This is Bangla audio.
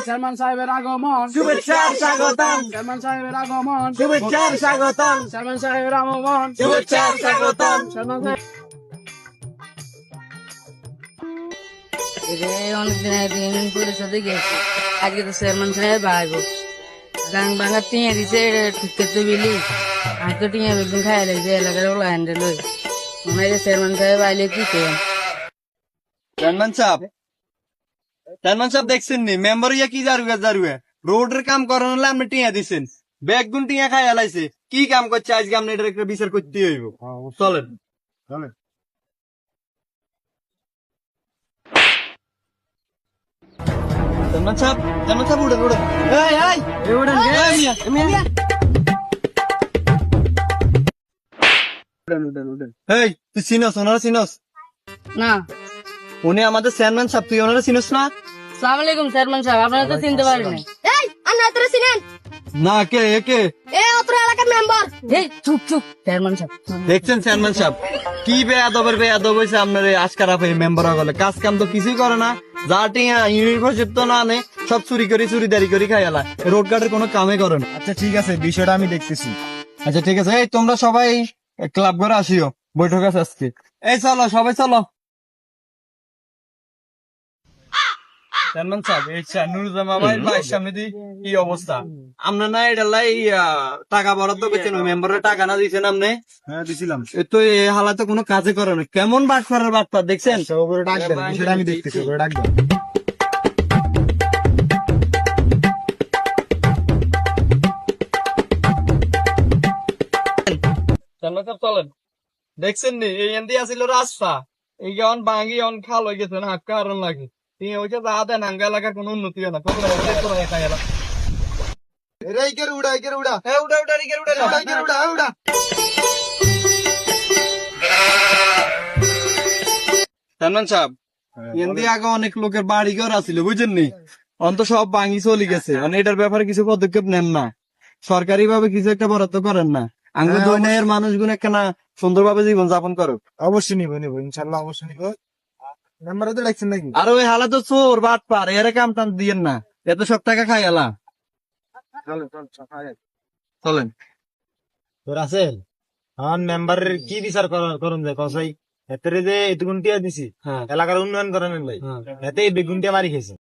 চেয়ারম্যান সাহেবের আগমন, শুভেচ্ছা স্বাগতম, চেয়ারম্যান সাহেবের আগমন, শুভেচ্ছা স্বাগতম, চেয়ারম্যান সাহেবের আগমন, শুভেচ্ছা স্বাগতম। চেয়ারম্যান সাহেব অনেকদিন পরিষদে গেছি, আজকে তো চেয়ারম্যান সাহেব আইব। গাং ভাঙা টিয়া দিছে, ঠিকতে তো বিলি আমি তো টিয়া বেগুন খাই লাগছে এলাকার ওলা হ্যান্ডেল হয়ে মনে হয় চেয়ারম্যান সাহেব আইলে কি করেন। চেয়ারম্যান সাহেব দেখছেন নি মেম্বার ইয়া কি জারুয়ে রোডের কাম করানো হলে আপনি টিয়া দিচ্ছেন, বেগুন টিয়া খাই আলাইছে, কি কাম করছে আজকে আপনি এটার একটা বিচার করতে হইব। চলেন চলেন। চেয়ারম্যান সাহেব উঠেন উঠেন। এই তুই চিনস ওনারা চিনস? না, উনি আমাদের চেয়ারম্যান সাহেব, তুই ওনারা চিনস না? সালাম আলাইকুম চেয়ারম্যান সাহেব, আপনারা তো চিনতে পারেন এই আন্না তোরা চিনেন? না কে একে এই অত্র এলাকার মেম্বার। এই চুপ চুপ চেয়ারম্যান সাহেব। দেখছেন চেয়ারম্যান সাহেব কি বেয়াদব হয়েছে আপনার এই আজকারা মেম্বার হলে, কাজ কাম তো কিছুই করে না, যা টিয়া ইউনিভার্সিটি তো না আনে, সব চুরি দারি করে খাই আলা, রোড গার্ডের কোনো কামে করে না। আচ্ছা ঠিক আছে, বিষয়টা আমি দেখতেছি। আচ্ছা ঠিক আছে, এই তোমরা সবাই ক্লাব করে আসিও, বৈঠক আছে আজকে। এই চলো সবাই চলো। চেয়ারম্যান সাহেব এই নুরুজ্জামান ভাইয়ের সামনে দিয়ে কি অবস্থা, আমরা না এটা লাই টাকা বরাদ্দ করছেন, ওই মেম্বারের টাকা না দিয়েছেন আপনি? হ্যাঁ দিছিলাম। এ তো এই হালাতে কোনো কাজে করে না, কেমন বাটফারের বাটফার দেখছেন? আচ্ছা, ওপরে ডাক দেন, বিষয়টা আমি দেখতেছি, ওপরে ডাক দেন। চেয়ারম্যান সাহেব চলেন। দেখছেন নি এই এন্দি আসিল রাস্তা, এই গন ভাঙি অন খাল হয়ে গেছে না, কারণ লাগে তিনি ওইটা যা দেন আঙ্গা এলাকার কোনো উন্নতি হয় না, কত খাই এলাকা। চেয়ারম্যান সাহেব এন্দি আগে অনেক লোকের বাড়ি ঘর আছিল বুঝছেন নি, অন্ত সব ভাঙি চলে গেছে, মানে এটার ব্যাপারে কিছু পদক্ষেপ নেন না, সরকারি ভাবে কিছু একটা বরাদ্দ করেন না, আঙ্গুর দৈনের মানুষগুলো একখানা সুন্দরভাবে জীবন যাপন করুক। অবশ্যই নিবো ইনশাল্লাহ, অবশ্যই নিবো। নাম্বার তো ডাকছেন নাকি? আর ওই হালা তো চোর বাট পার, এর কাম টাম দিয়েন না, এত সব টাকা খাই আলা। চলেন। তোর আছেন আমার মেম্বারের কি বিচার করুন যায় কসাই, এতে যে এতগুন টিয়া দিছি হ্যাঁ এলাকার উন্নয়ন করেন ভাই, এতে এই বেগুন টিয়া মারি খেয়েছে।